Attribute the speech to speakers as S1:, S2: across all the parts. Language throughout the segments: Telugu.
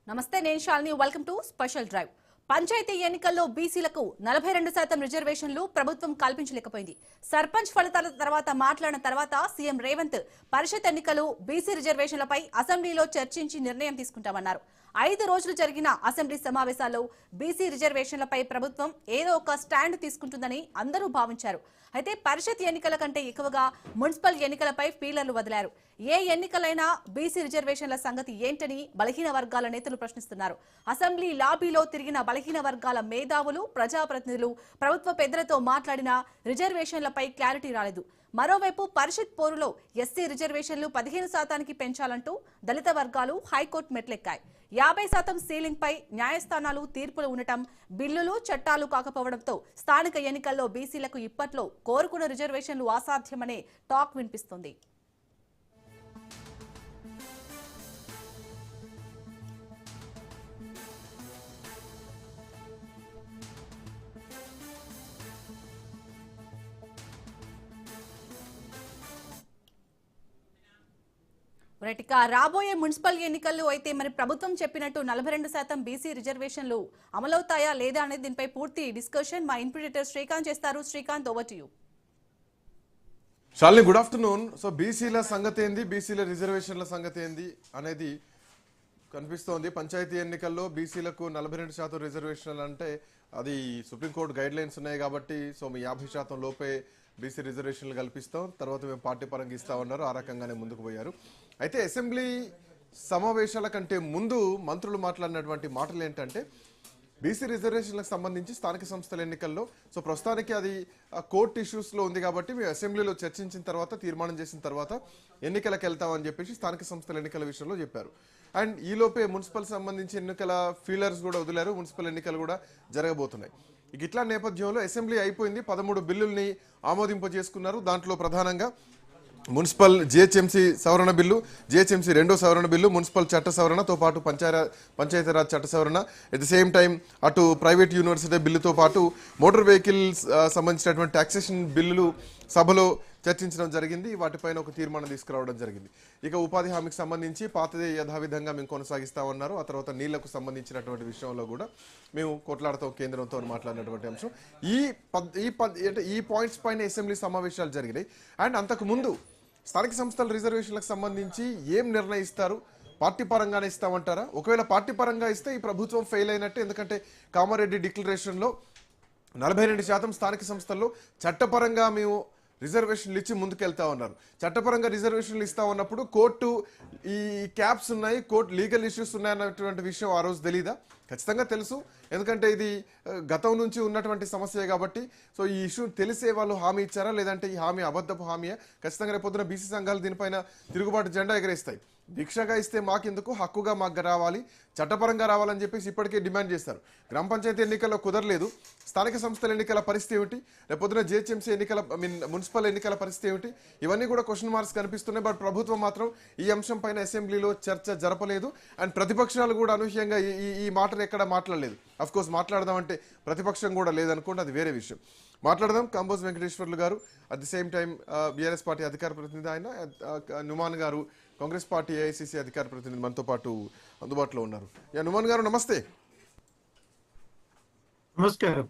S1: నమస్తే, నేను శాలిని. Welcome to special drive. Panchayati ఎన్నికల్లో బీసీలకు 42% రిజర్వేషన్లు ప్రభుత్వం కల్పించలేకపోయింది. సర్పంచ్ ఫలితాల తర్వాత మాట్లాడిన తర్వాత సీఎం రేవంత్ పరిషత్ ఎన్నికలు బీసీ రిజర్వేషన్లపై అసెంబ్లీలో చర్చించి నిర్ణయం తీసుకుంటామన్నారు. 5 రోజులు జరిగిన అసెంబ్లీ సమావేశాల్లో బీసీ రిజర్వేషన్లపై ప్రభుత్వం ఏదో ఒక స్టాండ్ తీసుకుంటుందని అందరూ భావించారు. అయితే పరిషత్ ఎన్నికల కంటే ఎక్కువగా మున్సిపల్ ఎన్నికలపై ఫీలర్లు వదిలారు. ఏ ఎన్నికలైనా బీసీ రిజర్వేషన్ల సంగతి ఏంటని బలహీన వర్గాల నేతలు ప్రశ్నిస్తున్నారు. అసెంబ్లీ లాబీలో తిరిగిన బలహీన వర్గాల మేధావులు, ప్రజాప్రతినిధులు ప్రభుత్వ పెద్దలతో మాట్లాడినా రిజర్వేషన్లపై క్లారిటీ రాలేదు. మరోవైపు పరిషత్ పోరులో ఎస్సీ రిజర్వేషన్లు 15% పెంచాలంటూ దళిత వర్గాలు హైకోర్టు మెట్లెక్కాయి. 50% సీలింగ్ పై న్యాయస్థానాలు తీర్పులు ఉండటం, బిల్లులు చట్టాలు కాకపోవడంతో స్థానిక ఎన్నికల్లో బీసీలకు ఇప్పట్లో కోరుకున్న రిజర్వేషన్లు అసాధ్యమనే టాక్ వినిపిస్తుంది. రాబోయే మున్సిపల్ ఎన్నికల్లో అయితే మరి ప్రభుత్వం చెప్పినట్టు 42% బీసీ రిజర్వేషన్లు అమలవుతాయా లేదా అనేది దీనిపై పూర్తి డిస్కషన్ మా ఇన్పుట్ శ్రీకాంత్ చేస్తారు. Srikanth, over to you.
S2: Shalini, good afternoon. So బీసీల సంగతి ఏంది, బీసీల రిజర్వేషన్ల సంగతి ఏంది అనేది కనిపిస్తోంది. పంచాయతీ ఎన్నికల్లో బీసీలకు 42% రిజర్వేషన్లు అంటే అది సుప్రీంకోర్టు గైడ్ లైన్స్ ఉన్నాయి కాబట్టి సో 50% లోపే బీసీ రిజర్వేషన్లు కల్పిస్తాం, తర్వాత మేము పార్టీ పరంగా ఇస్తామన్నారు. ఆ రకంగానే ముందుకు పోయారు. అయితే అసెంబ్లీ సమావేశాల కంటే ముందు మంత్రులు మాట్లాడినటువంటి మాటలు ఏంటంటే బీసీ రిజర్వేషన్లకు సంబంధించి స్థానిక సంస్థల ఎన్నికల్లో సో ప్రస్తుతానికి అది కోర్టు ఇష్యూస్లో ఉంది కాబట్టి మేము అసెంబ్లీలో చర్చించిన తర్వాత తీర్మానం చేసిన తర్వాత ఎన్నికలకు వెళ్తామని చెప్పేసి స్థానిక సంస్థల ఎన్నికల విషయంలో చెప్పారు. అండ్ ఈలోపే మున్సిపల్ సంబంధించి ఎన్నికల ఫీలర్స్ కూడా వదిలారు. మున్సిపల్ ఎన్నికలు కూడా జరగబోతున్నాయి. ఇట్లా నేపథ్యంలో అసెంబ్లీ అయిపోయింది. 13 బిల్లుల్ని ఆమోదింపజేసుకున్నారు. దాంట్లో ప్రధానంగా మున్సిపల్ జిహెచ్ఎంసీ సవరణ బిల్లు, జిహెచ్ఎంసీ 2వ సవరణ బిల్లు, మున్సిపల్ చట్ట సవరణతో పాటు పంచాయతీరాజ్ చట్ట సవరణ, ఎట్ ది సేమ్ టైం అటు ప్రైవేట్ యూనివర్సిటీ బిల్లుతో పాటు మోటార్ వెహికల్స్ సంబంధించినటువంటి టాక్సేషన్ బిల్లులు సభలో చర్చించడం జరిగింది. వాటిపైన ఒక తీర్మానం తీసుకురావడం జరిగింది. ఇక ఉపాధి హామీకి సంబంధించి పాతదే యథావిధంగా మేము కొనసాగిస్తామన్నారు. ఆ తర్వాత నీళ్లకు సంబంధించినటువంటి విషయంలో కూడా మేము కొట్లాడతాం కేంద్రంతో మాట్లాడినటువంటి అంశం. ఈ పాయింట్స్ పైన అసెంబ్లీ సమావేశాలు జరిగినాయి. అండ్ అంతకు ముందు స్థానిక సంస్థల రిజర్వేషన్లకు సంబంధించి ఏం నిర్ణయిస్తారు? పార్టీ పరంగానే ఇస్తామంటారా? ఒకవేళ పార్టీ పరంగా ఇస్తే ఈ ప్రభుత్వం ఫెయిల్ అయినట్టే. ఎందుకంటే కామారెడ్డి డిక్లరేషన్లో 42% స్థానిక సంస్థల్లో చట్టపరంగా మేము రిజర్వేషన్లు ఇచ్చి ముందుకెళ్తా ఉన్నారు. చట్టపరంగా రిజర్వేషన్లు ఇస్తా ఉన్నప్పుడు కోర్టు ఈ క్యాప్స్ ఉన్నాయి, కోర్టు లీగల్ ఇష్యూస్ ఉన్నాయన్నటువంటి విషయం ఆ రోజు తెలీదా? ఖచ్చితంగా తెలుసు. ఎందుకంటే ఇది గతం నుంచి ఉన్నటువంటి సమస్యే కాబట్టి సో ఈ ఇష్యూ తెలిసే వాళ్ళు హామీ ఇచ్చారా, లేదంటే ఈ హామీ అబద్ధపు హామీయా? ఖచ్చితంగా రేపొద్దున బీసీ సంఘాలు దీనిపైన తిరుగుబాటు జెండా ఎగరేస్తాయి. భిక్షగా ఇస్తే మాకెందుకు, హక్కుగా మాకు రావాలి, చట్టపరంగా రావాలని చెప్పేసి ఇప్పటికే డిమాండ్ చేస్తారు. గ్రామ పంచాయతీ ఎన్నికల్లో కుదరలేదు. స్థానిక సంస్థల ఎన్నికల పరిస్థితి ఏమిటి? రేపొద్దున జిహెచ్ఎంసీ ఎన్నికల మున్సిపల్ ఎన్నికల పరిస్థితి ఏమిటి? ఇవన్నీ కూడా క్వశ్చన్ మార్క్స్ కనిపిస్తున్నాయి. బట్ ప్రభుత్వం మాత్రం ఈ అంశం పైన అసెంబ్లీలో చర్చ జరపలేదు. అండ్ ప్రతిపక్షాలు కూడా అనూహ్యంగా ఈ మాటను ఎక్కడ మాట్లాడలేదు. అఫ్ కోర్స్ మాట్లాడదామంటే ప్రతిపక్షం కూడా లేదనుకోండి, అది వేరే విషయం. మాట్లాడదాం. కంబోజ్ వెంకటేశ్వర్లు గారు, at the same time BRS party అధికార ప్రతినిధి ఆయన, నుమాన్ గారు కాంగ్రెస్ పార్టీ ఏఐసిసి అధికార ప్రతినిధి మనతో పాటు అందుబాటులో ఉన్నారు. నుమాన్ గారు నమస్తే.
S3: నమస్కారం.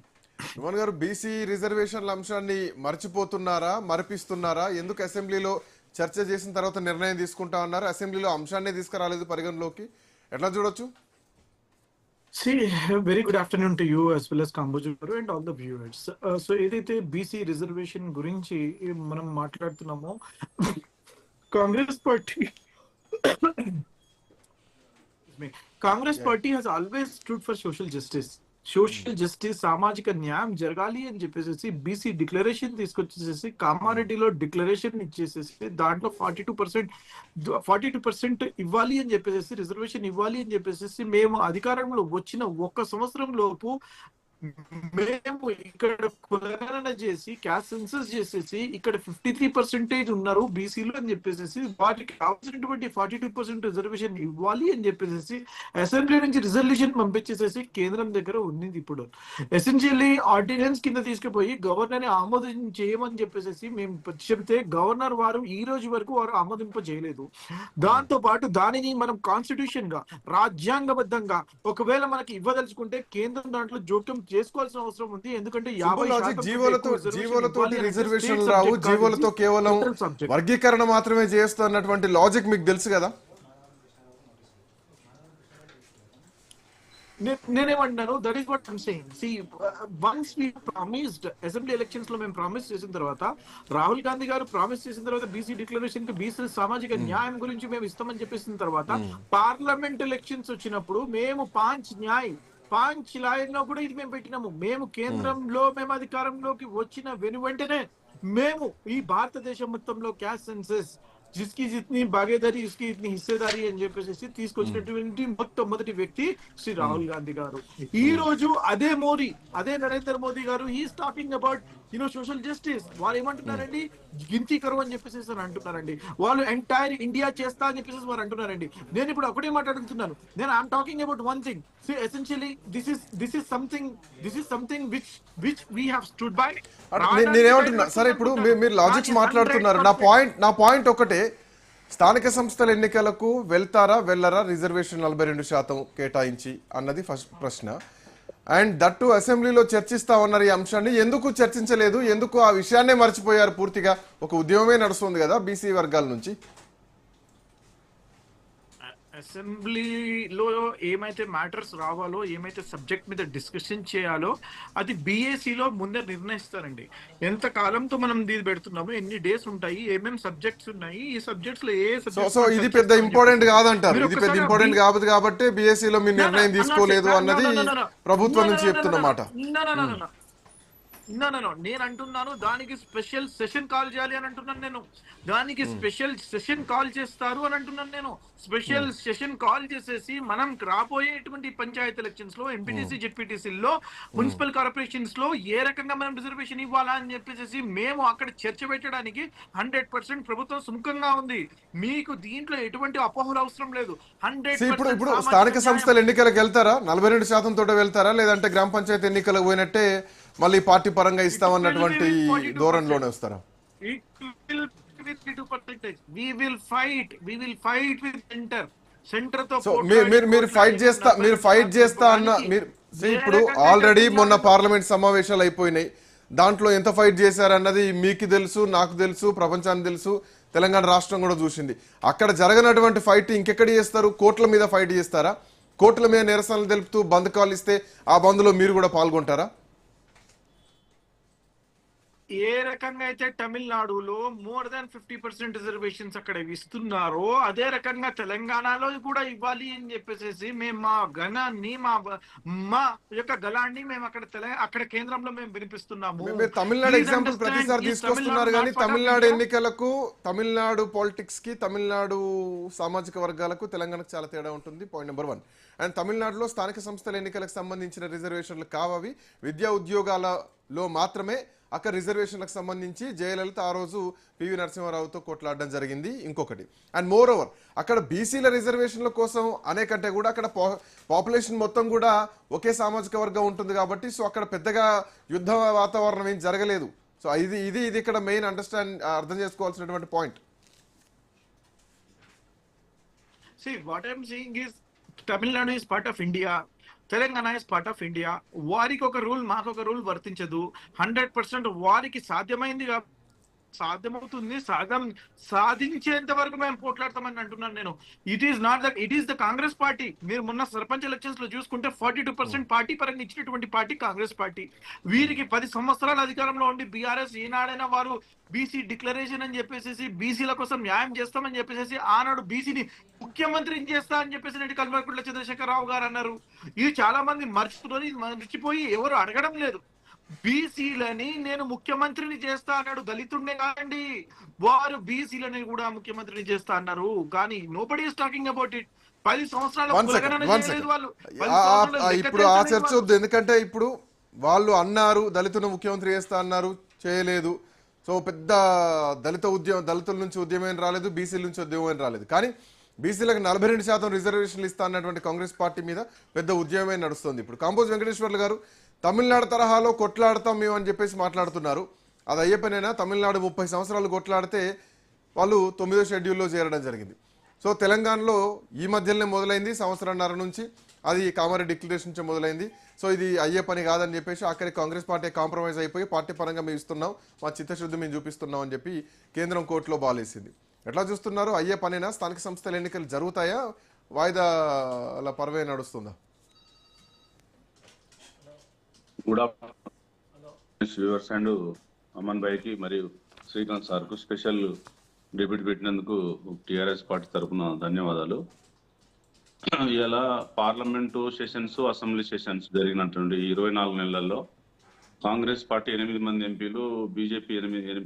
S2: నుమాన్ గారు, బీసీ రిజర్వేషన్ల అంశాన్ని మర్చిపోతున్నారా, మరిపిస్తున్నారా? ఎందుకు అసెంబ్లీలో చర్చ చేసిన తర్వాత నిర్ణయం తీసుకుంటా ఉన్నారు, అసెంబ్లీలో అంశాన్ని తీసుకురాలేదు పరిగణలోకి? ఎట్లా చూడొచ్చు?
S3: See, very good afternoon to you as well as Kamboja and all the viewers. So ఏదైతే బీసీ రిజర్వేషన్ గురించి మనం మాట్లాడుతున్నామో, Congress party has always stood for social justice. Social justice, సామాజిక న్యాయం జరగాలి అని చెప్పేసి బీసీ డిక్లరేషన్ తీసుకొచ్చేసేసి కామారెడ్డిలో డిక్లరేషన్ ఇచ్చేసేసి దాంట్లో 42% ఇవ్వాలి అని చెప్పేసి, రిజర్వేషన్ ఇవ్వాలి అని చెప్పేసి మేము అధికారంలో వచ్చిన 1 సంవత్సరం లోపు మేము ఇక్కడ కులగణన చేసి క్యాస్ట్ సెన్సస్ చేసేసి ఇక్కడ 53% ఉన్నారు బీసీలు అని చెప్పేసి వాటికి కావాల్సినటువంటి 42% రిజర్వేషన్ ఇవ్వాలి అని చెప్పేసి అసెంబ్లీ నుంచి రిజల్యూషన్ పంపించేసేసి కేంద్రం దగ్గర ఉంది. ఇప్పుడు ఎసెన్షియల్లీ ఆర్డినెన్స్ కింద తీసుకుపోయి గవర్నర్ ని ఆమోదం చేయమని చెప్పేసి మేము చెప్తే గవర్నర్ వారు ఈ రోజు వరకు వారు ఆమోదింప చేయలేదు. దాంతో పాటు దానిని మనం కాన్స్టిట్యూషన్ గా రాజ్యాంగబద్ధంగా ఒకవేళ మనకి ఇవ్వదలుచుకుంటే కేంద్రం దాంట్లో జోక్యం చేసుకోవాల్సిన అవసరం ఉంది. ఎందుకంటే
S2: జీవోలతో రిజర్వేషన్ రావు, జీవోలతో కేవలం వర్గీకరణ మాత్రమే చేస్తున్నటువంటి లాజిక్ మీకు తెలుసు కదా.
S3: నేనేమంటున్నాను, that is what I'm saying. See once we promised assembly elections లో మేము ప్రామిస్ చేసిన తర్వాత, రాహుల్ గాంధీ గారు ప్రామిస్ చేసిన తర్వాత బీసీ డిక్లరేషన్ కి బీసీ సామాజిక న్యాయం గురించి మేము ఇస్తామని చెప్పేసిన తర్వాత పార్లమెంట్ ఎలక్షన్స్ వచ్చినప్పుడు మేము 5 లైన్ లో కూడా ఇది మేము పెట్టినాము. మేము కేంద్రంలో మేము అధికారంలోకి వచ్చిన వెంటనే మేము ఈ భారతదేశం మొత్తంలో క్యాస్ట్ సెన్సస్ జిస్కి జిత్ని భాగీదారీ ఇస్కి ఇతని హిస్సేదారీ అని చెప్పేసి తీసుకొచ్చినటువంటి మొట్టమొదటి వ్యక్తి శ్రీ రాహుల్ గాంధీ గారు. ఈ రోజు అదే నరేంద్ర మోదీ గారు he's talking about social justice. వాళ్ళు ఏమంటున్నారండి, గిన్తీ కరువు అని చెప్పేసి అంటున్నారండి. వాళ్ళు ఎంటైర్ ఇండియా చేస్తా అని చెప్పేసి వారు అంటున్నారండి. నేను ఇప్పుడు ఒకటే మాట్లాడుతున్నాను. నేను I'm talking about one thing. So essentially this is something which we have stood by.
S2: నేనేమంటున్నా సరే, ఇప్పుడు మీరు లాజిక్స్ మాట్లాడుతున్నారు. నా పాయింట్ ఒకటే, స్థానిక సంస్థల ఎన్నికలకు వెళ్ళరా రిజర్వేషన్ 42% కేటాయించి అన్నది ఫస్ట్ ప్రశ్న. అండ్ దట్టు అసెంబ్లీలో చర్చిస్తా ఉన్నారు ఈ అంశాన్ని. ఎందుకు చర్చించలేదు, ఎందుకు ఆ విషయాన్నే మర్చిపోయారు పూర్తిగా? ఒక ఉద్యమమే నడుస్తుంది కదా బీసీ వర్గాల నుంచి.
S3: అసెంబ్లీలో ఏమైతే మ్యాటర్స్ రావాలో, ఏమైతే సబ్జెక్ట్ మీద డిస్కషన్ చేయాలో అది బీఏసీలో ముందే నిర్ణయిస్తారండి. ఎంత కాలంతో మనం దీన్ని పెడుతున్నాము, ఎన్ని డేస్ ఉంటాయి, ఏమేమి సబ్జెక్ట్స్ ఉన్నాయి, ఈ సబ్జెక్ట్స్ లో ఏ
S2: సో ఇది పెద్ద ఇంపార్టెంట్ కాదంటారు. ఇది పెద్ద ఇంపార్టెంట్ కాదు కాబట్టి బీఏసీలో మీరు నిర్ణయం తీసుకోలేదు అన్నది ప్రభుత్వం నుంచి చెప్తున్నమాట.
S3: నేను అంటున్నాను దానికి స్పెషల్ సెషన్ కాల్ చేయాలి అని అంటున్నాను. నేను దానికి స్పెషల్ సెషన్ కాల్ చేస్తారు అని అంటున్నాను. నేను స్పెషల్ సెషన్ కాల్ చేసేసి మనం రాబోయేటువంటి పంచాయత్ ఎలక్షన్స్ లో, ఎంపీటీసీ జెడ్పీటీసీలో, మున్సిపల్ కార్పొరేషన్స్ లో ఏ రకంగా మనం రిజర్వేషన్ ఇవ్వాలా అని చెప్పేసి మేము అక్కడ చర్చ పెట్టడానికి 100% ప్రభుత్వం సుముఖంగా ఉంది. మీకు దీంట్లో ఎటువంటి అపోహలు అవసరం లేదు.
S2: 100% ఇప్పుడు స్థానిక సంస్థల ఎన్నికలకు వెళ్తారా? 42% తోట వెళ్తారా, లేదంటే గ్రామ పంచాయతీ ఎన్నికలకు పోయినట్టే మళ్ళీ పార్టీ పరంగా ఇస్తామన్నటువంటి ధోరణిలోనే వస్తారా? మీరు ఫైట్ చేస్తా అన్న ఇప్పుడు ఆల్రెడీ మొన్న పార్లమెంట్ సమావేశాలు అయిపోయినాయి. దాంట్లో ఎంత ఫైట్ చేశారన్నది మీకు తెలుసు, నాకు తెలుసు, ప్రపంచానికి తెలుసు, తెలంగాణ రాష్ట్రం కూడా చూసింది. అక్కడ జరగనటువంటి ఫైట్ ఇంకెక్కడ చేస్తారు? కోర్టుల మీద ఫైట్ చేస్తారా? కోర్టుల మీద నిరసనలు తెలుపుతూ బంద్ కాల్ ఇస్తే ఆ బంద్లో మీరు కూడా పాల్గొంటారా?
S3: ఏ రకంగా అయితే తమిళనాడులో మోర్ దాన్ 50% రిజర్వేషన్స్ అక్కడ ఇస్తున్నారో అదే రకంగా తెలంగాణలో కూడా ఇవ్వాలి అని చెప్పేసి మేము మా గణాన్ని మా యొక్క గళాన్ని మేము అక్కడ కేంద్రంలో మేము వినిపిస్తున్నాము.
S2: తమిళనాడు ఎగ్జాంపుల్ ప్రతిసారి తీసుకొస్తున్నారు కానీ తమిళనాడు ఎన్నికలకు, తమిళనాడు పాలిటిక్స్ కి, తమిళనాడు సామాజిక వర్గాలకు తెలంగాణకు చాలా తేడా ఉంటుంది. Point number 1. అండ్ తమిళనాడులో స్థానిక సంస్థల ఎన్నికలకు సంబంధించిన రిజర్వేషన్లు కావవి, విద్యా ఉద్యోగాలలో మాత్రమే అక్కడ రిజర్వేషన్లకు సంబంధించి జయలలిత ఆ రోజు పివి నరసింహారావుతో కొట్లాడడం జరిగింది. ఇంకొకటి, అండ్ మోర్ ఓవర్ అక్కడ బీసీల రిజర్వేషన్ల కోసం అనేకంటే కూడా అక్కడ పాపులేషన్ మొత్తం కూడా ఒకే సామాజిక వర్గం ఉంటుంది కాబట్టి సో అక్కడ పెద్దగా యుద్ధ వాతావరణం ఏం జరగలేదు. సో ఇది ఇక్కడ మెయిన్ అర్థం చేసుకోవాల్సినటువంటి point.
S3: See, what I'm saying is Tamil Nadu is part of India. Telangana is part of India. వారికి ఒక రూల్, మాకు ఒక రూల్ వర్తించదు. 100% వారికి సాధ్యమవుతుంది, సాధించేంత వరకు మేము పోట్లాడతామని అంటున్నాను నేను. It is the Congress party. మీరు మొన్న సర్పంచ్ ఎలక్షన్స్ లో చూసుకుంటే 42% పార్టీ పరంగా ఇచ్చినటువంటి పార్టీ కాంగ్రెస్ పార్టీ. వీరికి 10 సంవత్సరాల అధికారంలో ఉండి బీఆర్ఎస్ ఈనాడైనా వారు బీసీ డిక్లరేషన్ అని చెప్పేసి బీసీల కోసం న్యాయం చేస్తామని చెప్పేసి ఆనాడు బీసీని ముఖ్యమంత్రిని చేస్తా అని చెప్పేసి కల్వకుంట్ల చంద్రశేఖరరావు గారు అన్నారు. ఇది చాలా మంది మర్చిపోయి ఎవరు అడగడం లేదు. బీసీలని నేను ముఖ్యమంత్రిని చేస్తా అన్నాడు. దళితుడినే కాదండి, వారు బీసీలని కూడా ముఖ్యమంత్రిని చేస్తా అన్నారు. కానీ nobody is talking about it. 10 సంవత్సరాలు
S2: ఇప్పుడు ఆ చర్చ వద్దు. ఎందుకంటే ఇప్పుడు వాళ్ళు అన్నారు దళితులను ముఖ్యమంత్రి చేస్తా అన్నారు, చేయలేదు. సో పెద్ద దళితుల నుంచి ఉద్యమం రాలేదు, బీసీల నుంచి ఉద్యమం రాలేదు. కానీ బీసీలకు 42% రిజర్వేషన్లు ఇస్తా అన్నటువంటి కాంగ్రెస్ పార్టీ మీద పెద్ద ఉద్యమమే నడుస్తుంది. ఇప్పుడు కాంబోజ్ వెంకటేశ్వర్లు గారు తమిళనాడు తరహాలో కొట్లాడతాం మేము అని చెప్పేసి మాట్లాడుతున్నారు. అది అయ్యే పనైనా? తమిళనాడు 30 సంవత్సరాలు కొట్లాడితే వాళ్ళు 9వ షెడ్యూల్లో చేరడం జరిగింది. సో తెలంగాణలో ఈ మధ్యలోనే మొదలైంది, సంవత్సరంన్నర నుంచి అది కామారెడ్డి డిక్లరేషన్ నుంచి మొదలైంది. సో ఇది అయ్యే పని కాదని చెప్పేసి అక్కడికి కాంగ్రెస్ పార్టీ కాంప్రమైజ్ అయిపోయి పార్టీ పరంగా మేము ఇస్తున్నాం, మా చిత్తశుద్ధి మేము చూపిస్తున్నాం అని చెప్పి కేంద్రం కోర్టులో బాలేసింది. ఎట్లా చూస్తున్నారు? అయ్యే పనేనా? స్థానిక సంస్థల ఎన్నికలు జరుగుతాయా, వాయిదాల పర్వే నడుస్తుందా?
S4: Good afternoon viewers and Aman భాయ్కి మరియు శ్రీకాంత్ సార్కు స్పెషల్ డిబేట్ పెట్టినందుకు టిఆర్ఎస్ పార్టీ తరఫున ధన్యవాదాలు. ఇలా పార్లమెంటు సెషన్స్, అసెంబ్లీ సెషన్స్ జరిగినటువంటి 24 నెలల్లో కాంగ్రెస్ పార్టీ 8 మంది ఎంపీలు, బీజేపీ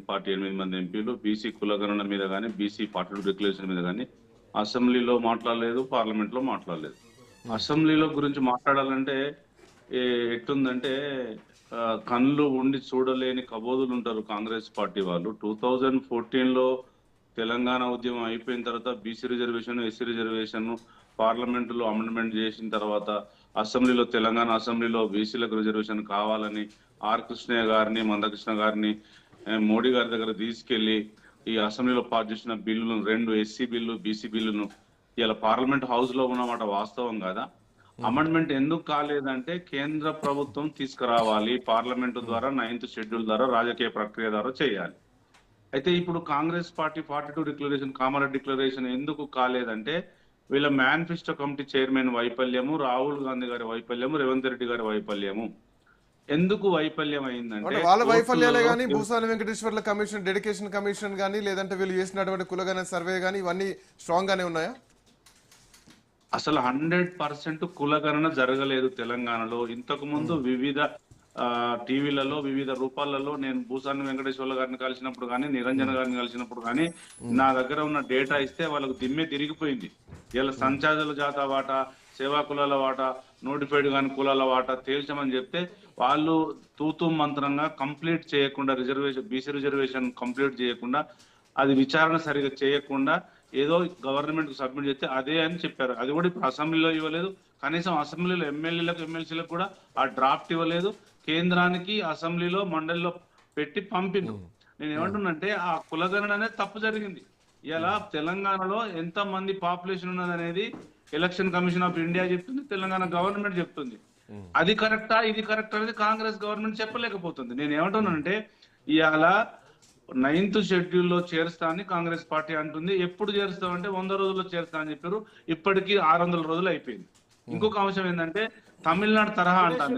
S4: పార్టీ 8 మంది ఎంపీలు బీసీ కులగణన మీద కానీ, బీసీ 42 డిక్లరేషన్ మీద కానీ అసెంబ్లీలో మాట్లాడలేదు, పార్లమెంట్ లో మాట్లాడలేదు. అసెంబ్లీలో గురించి మాట్లాడాలంటే ఎట్టుందంటే కళ్ళు ఉండి చూడలేని కబోదులు ఉంటారు కాంగ్రెస్ పార్టీ వాళ్ళు. 2014లో తెలంగాణ ఉద్యమం అయిపోయిన తర్వాత బీసీ రిజర్వేషన్, ఎస్సీ రిజర్వేషన్ పార్లమెంటులో అమెండ్మెంట్ చేసిన తర్వాత అసెంబ్లీలో, తెలంగాణ అసెంబ్లీలో బీసీలకు రిజర్వేషన్ కావాలని ఆర్ కృష్ణయ్య గారిని, మందకృష్ణ గారిని మోడీ గారి దగ్గర తీసుకెళ్లి ఈ అసెంబ్లీలో పాస్ చేసిన బిల్లును, 2 ఎస్సీ బిల్లు, బీసీ బిల్లును ఇలా పార్లమెంట్ హౌస్ లో ఉన్నమాట వాస్తవం కదా. అమెండ్మెంట్ ఎందుకు కాలేదంటే కేంద్ర ప్రభుత్వం తీసుకురావాలి, పార్లమెంటు ద్వారా 9th షెడ్యూల్ ద్వారా రాజకీయ ప్రక్రియ ద్వారా చేయాలి. అయితే ఇప్పుడు Congress party 42 declaration, Kamareddy declaration ఎందుకు కాలేదంటే వీళ్ళ మేనిఫెస్టో కమిటీ చైర్మన్ వైఫల్యము, రాహుల్ గాంధీ గారి వైఫల్యము, రేవంత్ రెడ్డి గారి వైఫల్యము. ఎందుకు వైఫల్యం అయిందంటే
S2: వాళ్ళ వైఫల్యాలే కానీ, భూసాని వెంకటేశ్వర్ల కమిషన్, డెడికేషన్ కమిషన్ కానీ, లేదంటే వీళ్ళు చేసినటువంటి కులగణన సర్వే కానీ ఇవన్నీ స్ట్రాంగ్ గానే ఉన్నాయా?
S4: అసలు 100% కులగణన జరగలేదు తెలంగాణలో. ఇంతకు ముందు వివిధ టీవీలలో, వివిధ రూపాలలో నేను భూసాని వెంకటేశ్వర్ల గారిని కలిసినప్పుడు కానీ, నిరంజన్ గారిని కలిసినప్పుడు కానీ నా దగ్గర ఉన్న డేటా ఇస్తే వాళ్ళకు దిమ్మే తిరిగిపోయింది. ఇలా సంచారుల జాతా వాటా, సేవా కులాల వాటా, నోటిఫైడ్ కాని కులాల వాటా తేల్చమని చెప్తే వాళ్ళు తూతూ మంత్రంగా కంప్లీట్ చేయకుండా, రిజర్వేషన్ బీసీ రిజర్వేషన్ కంప్లీట్ చేయకుండా, అది విచారణ సరిగా చేయకుండా ఏదో గవర్నమెంట్ కు సబ్మిట్ చేస్తే అదే అని చెప్పారు. అది కూడా ఇప్పుడు అసెంబ్లీలో ఇవ్వలేదు, కనీసం అసెంబ్లీలో ఎమ్మెల్యేలకు, ఎమ్మెల్సీలకు కూడా ఆ డ్రాఫ్ట్ ఇవ్వలేదు. కేంద్రానికి అసెంబ్లీలో, మండలిలో పెట్టి పంపిండు. నేను ఏమంటున్నంటే ఆ కులగణన అనేది తప్పు జరిగింది. ఇలా తెలంగాణలో ఎంత మంది పాపులేషన్ ఉన్నది అనేది ఎలక్షన్ కమిషన్ ఆఫ్ ఇండియా చెప్తుంది, తెలంగాణ గవర్నమెంట్ చెప్తుంది. అది కరెక్టా, ఇది కరెక్ట్ అనేది కాంగ్రెస్ గవర్నమెంట్ చెప్పలేకపోతుంది. నేను ఏమంటున్నానంటే ఇవాళ 9th షెడ్యూల్లో చేరుస్తా అని కాంగ్రెస్ పార్టీ అంటుంది. ఎప్పుడు చేరుస్తామంటే 100 రోజుల్లో చేరుస్తా అని చెప్పారు. ఇప్పటికీ 600 రోజులు అయిపోయింది. ఇంకొక అంశం ఏంటంటే తమిళనాడు తరహా అంటారు.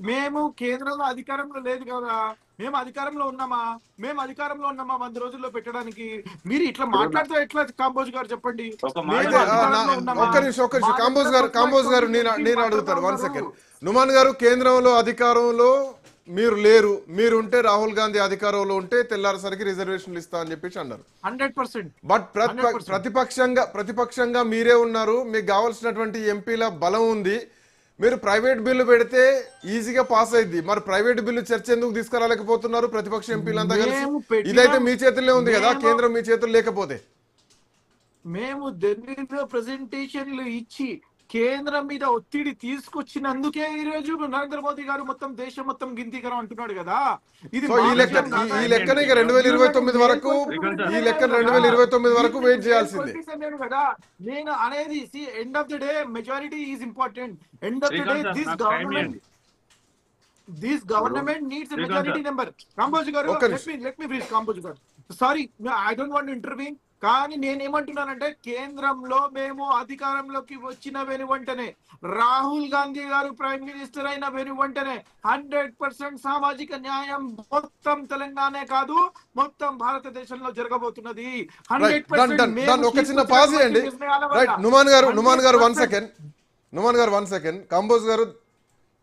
S3: మేము కేంద్రంలో అధికారంలో లేదు కదా, మేము అధికారంలో ఉన్నామా 100 రోజుల్లో పెట్టడానికి? మీరు ఇట్లా మాట్లాడితే ఎట్లా కాంబోజ్ గారు చెప్పండి?
S2: ఒక్క నిమిషం కాంబోజ్ గారు నేను అడుగుతాను. 1 సెకండ్. నుమాన్ గారు, కేంద్రంలో అధికారంలో మీరు లేరు, మీరుంటే రాహుల్ గాంధీ అధికారంలో ఉంటే తెల్లారసరికి రిజర్వేషన్లు ఇస్తా అని చెప్పేసి అన్నారు.
S3: 100%.
S2: బట్ ప్రతిపక్షంగా మీరే ఉన్నారు, మీకు కావాల్సినటువంటి ఎంపీల బలం ఉంది. మీరు ప్రైవేట్ బిల్లు పెడితే ఈజీగా పాస్ అయింది. మరి ప్రైవేట్ బిల్లు చర్చ ఎందుకు తీసుకురాలేకపోతున్నారు ప్రతిపక్ష ఎంపీలంతా కలిసి? ఇదైతే మీ చేతుల్లో ఉంది కదా, కేంద్రం మీ చేతుల్లో లేకపోతే.
S3: మేము ఢిల్లీలో ప్రెజెంటేషన్లు ఇచ్చి కేంద్రం మీద ఒత్తిడి తీసుకొచ్చినందుకే ఈ రోజు నరేంద్ర మోదీ గారు మొత్తం దేశం మొత్తం గింతీకరం అంటున్నాడు కదా. ఇది
S2: ఈ లెక్కన ఇక 2029 వరకు, ఈ లెక్కన 2029 వరకు వెయిట్ చేయాల్సిందే
S3: కదా. నేను అనేది end of the day majority is important. End of the day this government needs majority number. Kamboj గారు, లెట్ మీ బ్రీఫ్. కాంబోజ్ గారు, sorry, I don't want to intervene. కానీ నేనేమంటున్నానంటే కేంద్రంలో మేము అధికారంలోకి వచ్చిన వెనువెంటనే, రాహుల్ గాంధీ గారు ప్రైమ్ మినిస్టర్ అయిన వెనువెంటనే 100% సామాజిక న్యాయం మొత్తం తెలంగాణ కాదు మొత్తం భారతదేశంలో జరగబోతున్నది. 100%.
S2: ఒక చిన్న పాజ్ చేయండి. నుమాన్ గారు 1 సెకండ్. కాంబోజ్ గారు,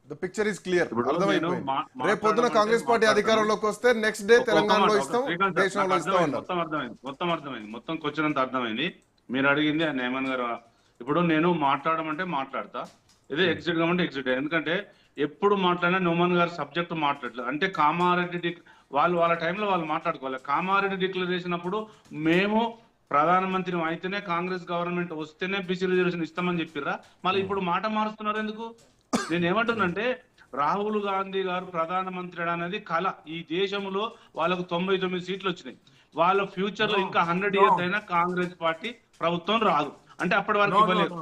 S2: ద పిక్చర్ ఇస్ క్లియర్. అర్థమైపోయింది. రేపు పొద్దున కాంగ్రెస్ పార్టీ అధికారంలోకి వస్తే నెక్స్ట్ డే తెలంగాణలో ఇస్తాం, దేశంలో ఇస్తాం.
S4: మొత్తం అర్థమైంది, మొత్తం క్వశ్చన్ అంతా అర్థమైంది. మీరు అడిగింది నేమన్ గారు. ఇప్పుడు నేను మాట్లాడమంటే మాట్లాడతా, ఇదే ఎగ్జిట్ కామంటే ఎగ్జిట్. ఎందుకంటే ఎప్పుడు మాట్లాడినా నోమన్ గారు సబ్జెక్ట్ మాట్లాడలేదు. అంటే కామారెడ్డి వాళ్ళ టైంలో వాళ్ళు మాట్లాడుకోవాలి. కామారెడ్డి డిక్లరేషన్ అప్పుడు మేము ప్రధానమంత్రి అయితేనే కాంగ్రెస్ గవర్నమెంట్ వస్తేనే బీసీ రిజర్వేషన్ ఇస్తామని చెప్పిర్రా, మళ్ళీ ఇప్పుడు మాట మారుస్తున్నారు ఎందుకు? నేను ఏమంటున్నంటే రాహుల్ గాంధీ గారు ప్రధానమంత్రి అనేది కళ. ఈ దేశంలో వాళ్ళకు 99 సీట్లు వచ్చినాయి. వాళ్ళ ఫ్యూచర్ లో ఇంకా 100 years అయినా కాంగ్రెస్ పార్టీ ప్రభుత్వం రాదు. అంటే అప్పటి వరకు ఇవ్వలేదు.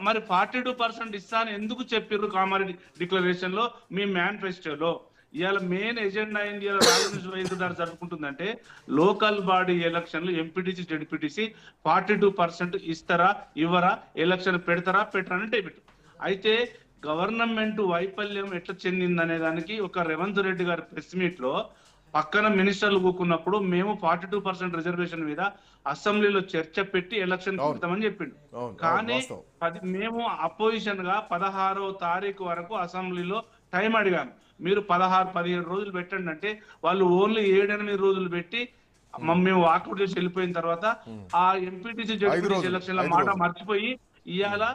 S4: మరి 42% ఇస్తా అని ఎందుకు చెప్పిర్రు కామారెడ్డి డిక్లరేషన్ లో, మీ మేనిఫెస్టోలో? ఇవాళ మెయిన్ ఎజెండా అయింది ఇవాళ రాజేంద్ర జరుపుకుంటుందంటే లోకల్ బాడీ ఎలక్షన్లు ఎంపీటీసీ జెడ్పీటీసీ 42% ఇస్తారా ఇవ్వరా, ఎలక్షన్ పెడతారా పెట్టరా అని డెబిట్. అయితే గవర్నమెంట్ వైఫల్యం ఎట్లా చెందింది అనే దానికి ఒక రేవంత్ రెడ్డి గారి ప్రెస్ మీట్ లో పక్కన మినిస్టర్లు కూకున్నప్పుడు మేము 42% రిజర్వేషన్ మీద అసెంబ్లీలో చర్చ పెట్టి ఎలక్షన్ పెడతామని చెప్పిండు. కానీ మేము అపోజిషన్ గా 16వ తారీఖు వరకు అసెంబ్లీలో టైం అడిగాము. మీరు 16-17 రోజులు పెట్టండి అంటే వాళ్ళు ఓన్లీ 7-8 రోజులు పెట్టి మేము వాకౌట్ చేసి వెళ్ళిపోయిన తర్వాత ఆ ఎంపీటీసీ జడ్పీటీసీ ఎలక్షన్ల మాట మర్చిపోయి ఇవాళ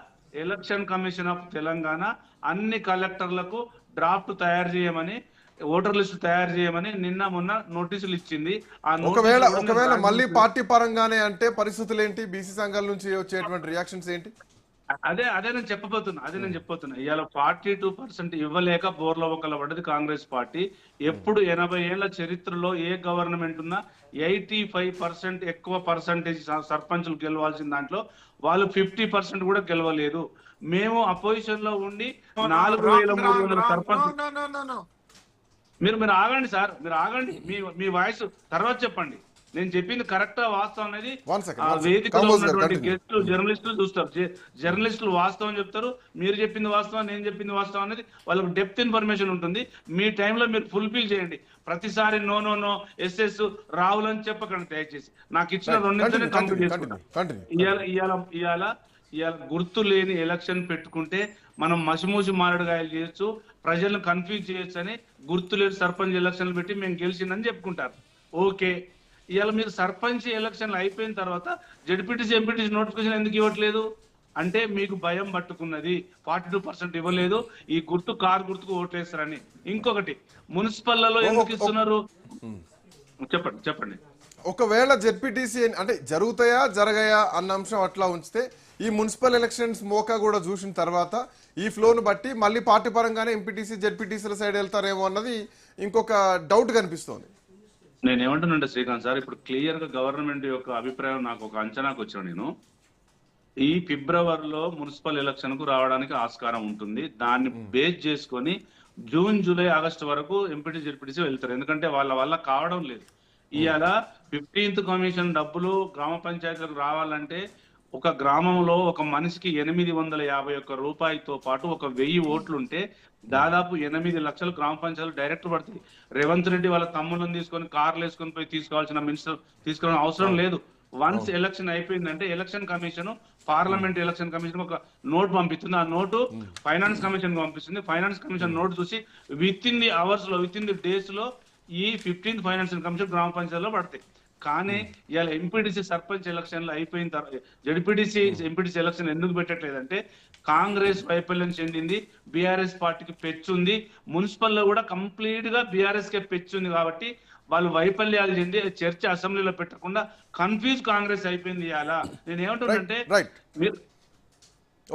S4: ఎలక్షన్ కమిషన్ ఆఫ్ తెలంగాణ అన్ని కలెక్టర్లకు డ్రాఫ్ట్ తయారు చేయమని, ఓటర్ లిస్టు తయారు చేయమని నిన్న మొన్న నోటీసులు ఇచ్చింది.
S2: ఒకవేళ మళ్ళీ పార్టీ పరంగానే అంటే పరిస్థితులు ఏంటి? బీసీ సంఘాల నుంచి వచ్చేటువంటి రియాక్షన్స్ ఏంటి?
S4: అదే నేను చెప్పబోతున్నా. ఇవాళ 42% ఇవ్వలేక బోర్ల ఒక్కల పడ్డది కాంగ్రెస్ పార్టీ. ఎప్పుడు 80 ఏళ్ల చరిత్రలో ఏ గవర్నమెంట్ ఉన్నా 85% ఎక్కువ పర్సంటేజ్ సర్పంచులు గెలవాల్సిన దాంట్లో వాళ్ళు 50% కూడా గెలవలేదు. మేము అపోజిషన్ లో ఉండి 4,300 సర్పంచ్. మీరు ఆగండి సార్, మీరు ఆగండి. మీ వాయిస్ తర్వాత చెప్పండి. నేను చెప్పింది కరెక్ట్ వాస్తవం అనేది వేదికలో ఉన్నటువంటి గెస్టులు జర్నలిస్టులు చూస్తారు. జర్నలిస్టులు వాస్తవం చెప్తారు. మీరు చెప్పింది వాస్తవం, నేను చెప్పింది వాస్తవం అనేది వాళ్ళకి డెప్త్ ఇన్ఫర్మేషన్ ఉంటుంది. మీ టైంలో మీరు ఫుల్ఫిల్ చేయండి. ప్రతిసారి నో ఎస్ఎస్ రాహుల్ అని చెప్పకండి దయచేసి. నాకు ఇచ్చిన 2 నిమిషాలు కంప్లీట్ చేసుకుంటాను. ఇవాళ గుర్తు లేని ఎలక్షన్ పెట్టుకుంటే మనం మసిమూసి మారడుగాయలు చేయొచ్చు, ప్రజలను కన్ఫ్యూజ్ చేయొచ్చు అని గుర్తు లేని సర్పంచ్ ఎలక్షన్లు పెట్టి మేము గెలిచిందని చెప్పుకుంటారు. ఓకే, ఇవాళ మీరు సర్పంచ్ ఎలక్షన్లు అయిపోయిన తర్వాత జడ్పీటీసీ ఎంపీటీసీ నోటిఫికేషన్ ఎందుకు ఇవ్వట్లేదు అంటే మీకు భయం పట్టుకున్నది. 42% ఇవ్వలేదు, ఈ కారు గుర్తుకు ఓట్లేస్తారని. ఇంకొకటి మున్సిపల్లలో ఎందుకు ఇస్తున్నారు చెప్పండి.
S2: ఒకవేళ జెడ్పీటీసీ అంటే జరగాయా అన్న అంశం అట్లా ఉంచితే ఈ మున్సిపల్ ఎలక్షన్స్ మోకా కూడా చూసిన తర్వాత ఈ ఫ్లోను బట్టి మళ్ళీ పార్టీ పరంగానే ఎంపీటీసీ జెడ్పీటీసీల సైడ్ వెళ్తారేమో అన్నది ఇంకొక డౌట్ కనిపిస్తోంది.
S4: నేను ఏమంటున్నానంటే శ్రీకాంత్ సార్, ఇప్పుడు క్లియర్ గా గవర్నమెంట్ యొక్క అభిప్రాయం నాకు ఒక అంచనాకు వచ్చాను. నేను ఈ ఫిబ్రవరిలో మున్సిపల్ ఎలక్షన్ కు రావడానికి ఆస్కారం ఉంటుంది. దాన్ని బేస్ చేసుకొని జూన్ జూలై ఆగస్టు వరకు ఎంపీటీ జెడ్పీటీసీ వెళ్తారు. ఎందుకంటే వాళ్ళ వల్ల కావడం లేదు. ఇవాళ 15th కమిషన్ డబ్బులు గ్రామ పంచాయతీలకు రావాలంటే ఒక గ్రామంలో ఒక మనిషికి 851 రూపాయలతో పాటు 1000 ఓట్లు ఉంటే దాదాపు 8 లక్షలు గ్రామ పంచాయతీలు డైరెక్ట్ పడుతుంది. రేవంత్ రెడ్డి వాళ్ళ తమ్ముళ్ళని తీసుకొని కార్లు వేసుకొని పోయి తీసుకోవాల్సిన మినిస్టర్ తీసుకోవాల్సిన అవసరం లేదు. వన్స్ ఎలక్షన్ అయిపోయిందంటే election commission, parliament election commission ఒక నోట్ పంపిస్తుంది. ఆ నోటు ఫైనాన్స్ కమిషన్ పంపిస్తుంది. ఫైనాన్స్ కమిషన్ నోట్ చూసి విత్ ఇన్ ది అవర్స్ లో, విత్ ఇన్ ది డేస్ లో ఈ 15th ఫైనాన్స్ కమిషన్ గ్రామ పంచాయతీలో పడతాయి. కానీ ఇవాళ ఎంపీటీసీ సర్పంచ్ ఎలక్షన్లు అయిపోయిన తర్వాత జడ్పీటీసీ ఎంపీటీసీ ఎలక్షన్ ఎందుకు పెట్టట్లేదంటే కాంగ్రెస్ వైఫల్యం చెందింది, బీఆర్ఎస్ పార్టీకి పెచ్చుంది. మున్సిపల్ లో కూడా కంప్లీట్ గా బీఆర్ఎస్ కే పెచ్చుంది. కాబట్టి వాళ్ళు వైఫల్యాలు చెంది చర్చ అసెంబ్లీలో పెట్టకుండా కన్ఫ్యూజ్ కాంగ్రెస్ అయిపోయింది. ఇవాళ నేను ఏమంటున్నానంటే మీరు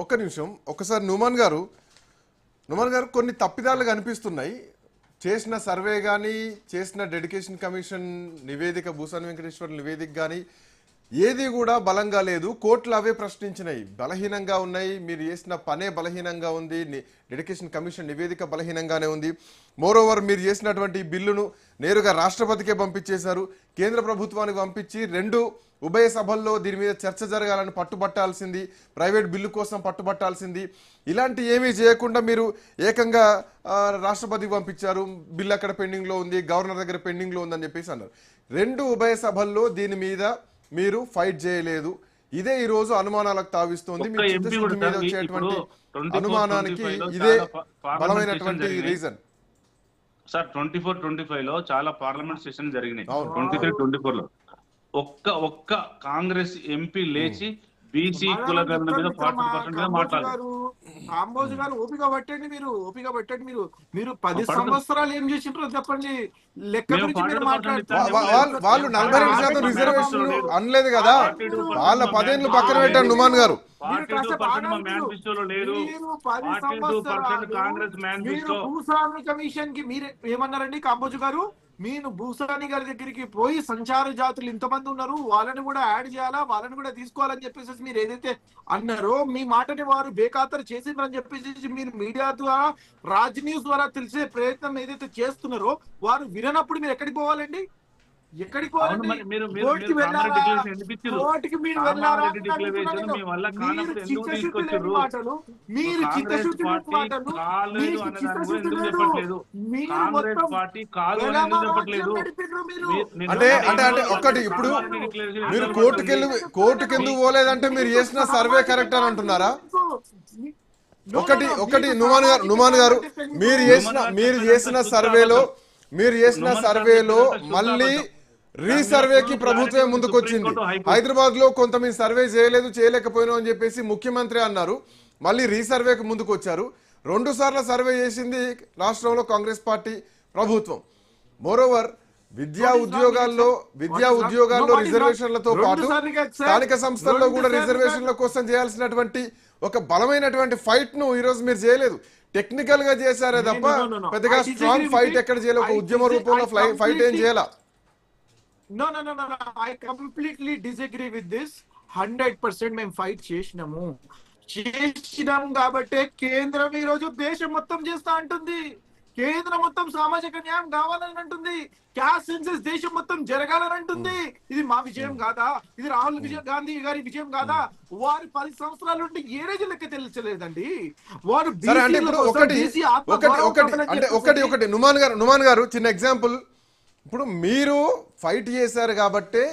S2: ఒక్క నిమిషం, ఒకసారి నుమాన్ గారు కొన్ని తప్పిదాలు కనిపిస్తున్నాయి. చేసిన సర్వే కానీ, చేసిన డెడికేషన్ కమిషన్ నివేదిక, భూసాని వెంకటేశ్వర్ నివేదిక కానీ ఏది కూడా బలంగా లేదు. కోర్టులు అవే ప్రశ్నించినాయి, బలహీనంగా ఉన్నాయి. మీరు చేసిన పనే బలహీనంగా ఉంది, డెడికేషన్ కమిషన్ నివేదిక బలహీనంగానే ఉంది. మోరోవర్ మీరు చేసినటువంటి బిల్లును నేరుగా రాష్ట్రపతికే పంపించేశారు. కేంద్ర ప్రభుత్వానికి పంపించి 2 ఉభయ సభల్లో దీని మీద చర్చ జరగాలని పట్టుబట్టాల్సింది, ప్రైవేట్ బిల్లు కోసం పట్టుబట్టాల్సింది. ఇలాంటి ఏమీ చేయకుండా మీరు ఏకంగా రాష్ట్రపతికి పంపించారు. బిల్లు అక్కడ పెండింగ్లో ఉంది, గవర్నర్ దగ్గర పెండింగ్లో ఉందని చెప్పేసి అన్నారు. 2 ఉభయ సభల్లో దీని మీద మీరు ఫైట్ చేయలేదు. ఇదే ఈ రోజు అనుమానాలకు తావిస్తోంది. మీ చిత్తశుద్ధి మీద వచ్చేటువంటి అనుమానానికి ఇదే బలమైనటువంటి రీజన్.
S4: సార్ 24-25 లో చాలా పార్లమెంట్ సెషన్ జరిగినాయి. 23-24 లో ఒక్క కాంగ్రెస్ ఎంపీ లేచి బీసీ కులగణన మీద 40% మీద మాట్లాడారు.
S3: కాంబోజ్ గారు ఓపిక పట్టండి, మీరు 10 సంవత్సరాలు ఏం చేసిండ్రో చెప్పండి. లెక్క
S5: మేము
S3: గురించి మీరు
S5: 42%
S3: మాట్లాడుతున్నారు.
S2: వాళ్ళు 42% రిజర్వేషన్లు అనలేదు కదా, వాళ్ళ 10 ఏళ్ళు పక్కన పెట్టండి నుమాన్ గారు.
S5: 42% మా మేనిఫెస్టోలో లేదు.
S3: మీరు 10
S5: 42% కాంగ్రెస్
S3: సంవత్సరాలు
S5: మేనిఫెస్టో.
S3: మీరు భూస్వామి కమిషన్ కి మీరు ఏమన్నారండి కాంబోజ్ గారు? మీరు భూస్వామి గారి దగ్గరికి పోయి సంచార జాతులు ఇంతమంది ఉన్నారు, వాళ్ళని కూడా యాడ్ చేయాలా, వాళ్ళని కూడా తీసుకోవాలని చెప్పేసి మీరు ఏదైతే అన్నారో మీ మాటని వారు బేఖాతరు చేసిండ్రని చెప్పేసి మీరు మీడియా ద్వారా, రాజ్ న్యూస్ ద్వారా తెలిసే ప్రయత్నం ఏదైతే చేస్తున్నారో వారు విననప్పుడు మీరు ఎక్కడికి పోవాలండి? ఎక్కడికి
S5: అవును, మరి మీరు
S3: కోర్టుకి వెళ్ళారా?
S5: డిక్లరేషన్ ఎందుకు ఇచ్చారు?
S3: కోర్టుకి మీరు వెళ్ళారా?
S5: డిక్లరేషన్ మీ వల్ల కానప్పుడు ఎందుకు తీసుకొచ్చారు?
S3: మీరు
S5: కాంగ్రెస్
S3: చిత్తశుద్ధి
S5: పార్టీ
S3: మాటలు,
S5: కాలేదు
S3: మీకు
S5: అనే దాని
S3: చిత్తశుద్ధి
S5: గురించి ఎందుకు
S3: లేదు.
S5: చెప్పట్లేదు?
S3: మీరు
S5: కాంగ్రెస్
S3: మొత్తం
S5: పార్టీ కాదు అని ఎందుకు చెప్పట్లేదు?
S3: నడిపిండ్రు మీరు.
S2: అంటే ఒక్కటి, ఇప్పుడు మీరు కోర్టుకి ఎందుకు పోలేదంటే మీరు చేసిన సర్వే కరెక్ట్ అని అంటున్నారా? ఒకటి నుమాన్ గారు మీరు చేసిన సర్వేలో మళ్ళీ రీసర్వేకి ప్రభుత్వమే ముందుకొచ్చింది. హైదరాబాద్ లో కొంత మీరు సర్వే చేయలేకపోయినా అని చెప్పేసి ముఖ్యమంత్రి అన్నారు. మళ్ళీ రీసర్వేకి ముందుకు వచ్చారు. 2 సార్లు సర్వే చేసింది రాష్ట్రంలో కాంగ్రెస్ పార్టీ ప్రభుత్వం. మోరోవర్ విద్యా ఉద్యోగాల్లో రిజర్వేషన్లతో పాటు స్థానిక సంస్థల్లో కూడా రిజర్వేషన్ల కోసం చేయాల్సినటువంటి ఒక బలమైనటువంటి ఫైట్ ను ఈ రోజు మీరు చేయలేదు. టెక్నికల్ గా చేశారే తప్ప పెద్దగా స్ట్రాంగ్ ఫైట్ ఎక్కడ చేయలేదు. ఒక ఉద్యమ రూపంలో ఫైట్ ఏం చేయాల.
S3: No. I completely disagree with this. 100% మేము ఫైట్ చేసినాం కాబట్టి కేంద్రం ఈ రోజు దేశం మొత్తం చేస్తా అంటుంది. కేంద్రం మొత్తం సామాజిక న్యాయం కావాలని అంటుంది. క్యాస్ట్ సెన్సస్ దేశం మొత్తం జరగాలని అంటుంది. ఇది మా విజయం కాదా? ఇది రాహుల్ గాంధీ గారి విజయం కాదా? వారు 10 సంవత్సరాల నుండి ఏ రోజు లెక్క తెలియలేదండి. వారు
S2: ఒకటి నుమాన్ గారు చిన్న ఎగ్జాంపుల్. ఇప్పుడు మీరు ఫైట్ చేశారు కాబట్టే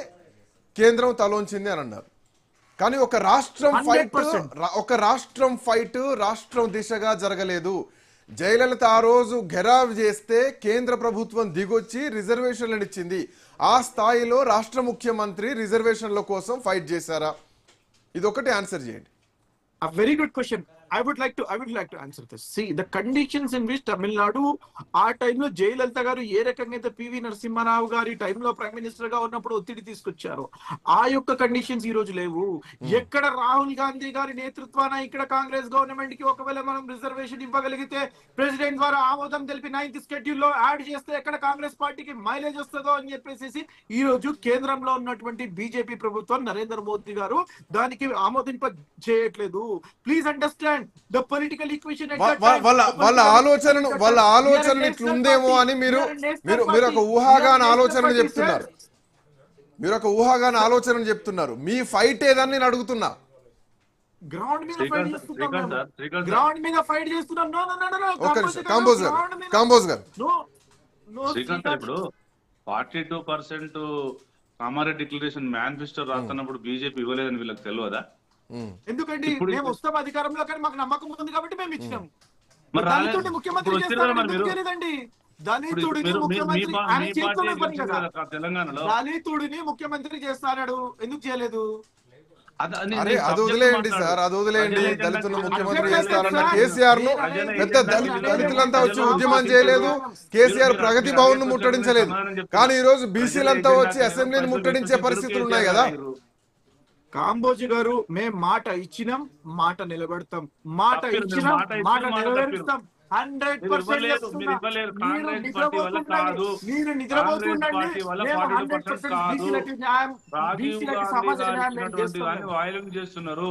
S2: కేంద్రం తలోంచింది అని అన్నారు. కానీ ఒక రాష్ట్రం ఫైట్ రాష్ట్రం దిశగా జరగలేదు. జయలలిత ఆ రోజు ఘెరావ్ చేస్తే కేంద్ర ప్రభుత్వం దిగొచ్చి రిజర్వేషన్లను ఇచ్చింది. ఆ స్థాయిలో రాష్ట్ర ముఖ్యమంత్రి రిజర్వేషన్ల కోసం ఫైట్ చేశారా? ఇది ఒకటి ఆన్సర్ చేయండి.
S3: A very good question. I would like to answer this. See, the conditions in which Tamil Nadu ఆ టైంలో జయలలిత గారు ఏ రకంగా అయితే పివి నరసింహారావు గారి టైంలో ప్రైమ్ మినిస్టర్ గా ఉన్నప్పుడు ఒత్తిడి తీసుకొచ్చారు, ఆ యొక్క కండిషన్స్ ఈ రోజు లేవు. ఎక్కడ రాహుల్ గాంధీ గారి నేతృత్వాన ఇక్కడ కాంగ్రెస్ గవర్నమెంట్ కి ఒకవేళ మనం రిజర్వేషన్ ఇవ్వగలిగితే ప్రెసిడెంట్ ద్వారా ఆమోదం తెలిపి 9th షెడ్యూల్ లో యాడ్ చేస్తే ఎక్కడ కాంగ్రెస్ పార్టీకి మైలేజ్ వస్తుందో అని చెప్పేసి ఈ రోజు కేంద్రంలో ఉన్నటువంటి బీజేపీ ప్రభుత్వం నరేంద్ర మోదీ గారు దానికి ఆమోదింప చేయట్లేదు. Please understand the political equation at that time.
S2: వాళ్ళ ఆలోచన ఇట్లుందేమో అని మీరు ఒక ఊహాగాన ఆలోచన చెప్తున్నారు. మీ ఫైట్ ఏదని నేను అడుగుతున్నా.
S3: గ్రౌండ్ మీద ఫైట్ చేస్తున్నాం.
S2: కాంబోజ్ గారు
S4: శ్రీకాంత్, ఇప్పుడు 42% కామారెడ్డి డిక్లరేషన్ మేనిఫెస్టో రాస్తున్నప్పుడు బీజేపీ ఇవ్వలేదని వీళ్ళకి తెలియదా?
S3: ఎందుకండి మేము వస్తాం అధికారంలో, కానీ మాకు నమ్మకం ఉంది కాబట్టి మేము ఇచ్చినాం.
S4: మరి
S3: దళితుడిని ముఖ్యమంత్రి చేస్తారండి. దళితుడిని ముఖ్యమంత్రి చేస్తాడు, ఎందుకు చేయలేదు?
S2: అది వదిలేయండి సార్, అది వదిలేయండి. దళితులను ముఖ్యమంత్రి చేస్తారన్న కేసీఆర్ ను పెద్ద దళితులంతా వచ్చి ఉద్యమం చేయలేదు. కేసీఆర్ ప్రగతి భవన్ ను ముట్టడించలేదు. కానీ ఈ రోజు బీసీలంతా వచ్చి అసెంబ్లీని ముట్టడించే పరిస్థితులు ఉన్నాయి కదా.
S3: కాంబోజీ గారు, మేము మాట ఇచ్చినాం, మాట నిలబెడతాం. మాట ఇచ్చినాం, మాట నెరవేరుస్తాం. 100% మీరు నిద్రపోతుండండి.
S4: చేస్తున్నారు.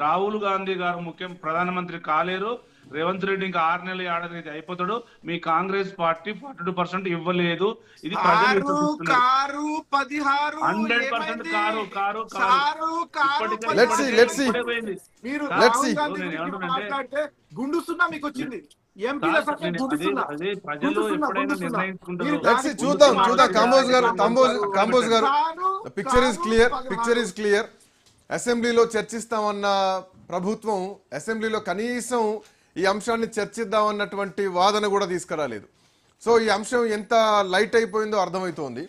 S4: రాహుల్ గాంధీ గారు ప్రధానమంత్రి కాలేరు. రేవంత్ రెడ్డి ఇంకా 6 నెలలు ఏడాది అయిపోతాడు. మీ కాంగ్రెస్ పార్టీ 42% ఇవ్వలేదు. ఇది
S2: 100%
S3: గుండు సున్నా మీకు వచ్చింది.
S2: చూద్దాం. కాంబోజ్ గారు పిక్చర్ ఇస్ క్లియర్. అసెంబ్లీలో చర్చిస్తామన్న ప్రభుత్వం అసెంబ్లీలో కనీసం ఈ అంశాన్ని చర్చిద్దామన్నటువంటి వాదన కూడా తీసుకురాలేదు. సో ఈ అంశం ఎంత లైట్ అయిపోయిందో అర్థమవుతోంది.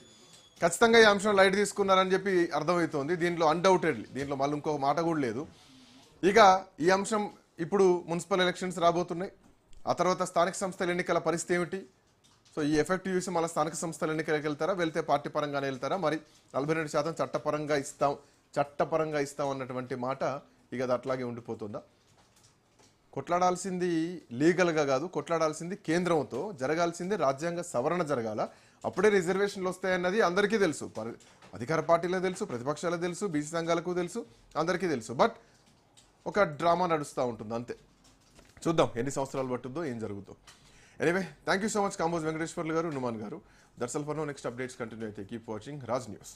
S2: ఖచ్చితంగా ఈ అంశం లైట్ తీసుకున్నారని చెప్పి అర్థమవుతోంది. దీంట్లో అన్డౌటెడ్లీ, దీంట్లో మళ్ళీ ఇంకొక మాట కూడా లేదు. ఇక ఈ అంశం ఇప్పుడు మున్సిపల్ ఎలక్షన్స్ రాబోతున్నాయి, ఆ తర్వాత స్థానిక సంస్థల ఎన్నికల పరిస్థితి ఏమిటి? సో ఈ ఎఫెక్ట్ చూసి మళ్ళీ స్థానిక సంస్థల ఎన్నికలకు వెళ్తారా, వెళ్తే పార్టీ పరంగానే వెళ్తారా? మరి 42% చట్టపరంగా ఇస్తాం అన్నటువంటి మాట ఇక అది అట్లాగే ఉండిపోతుందా? కొట్లాడాల్సింది లీగల్గా కాదు, కొట్లాడాల్సింది కేంద్రంతో, జరగాల్సింది రాజ్యాంగ సవరణ జరగాల. అప్పుడే రిజర్వేషన్లు వస్తాయన్నది అందరికీ తెలుసు, అధికార పార్టీలకు తెలుసు, ప్రతిపక్షాలకు తెలుసు, బీసీ సంఘాలకు తెలుసు, అందరికీ తెలుసు. బట్ ఒక డ్రామా నడుస్తూ ఉంటుంది అంతే. చూద్దాం ఎన్ని సంవత్సరాలు పట్టుద్దో, ఏం జరుగుతుందో. Anyway, thank you so much Kamboj Venkateswarlu గారు, నుమాన్ గారు. That's all for now. Next updates continue అయితే కీప్ వాచింగ్ రాజ్ న్యూస్.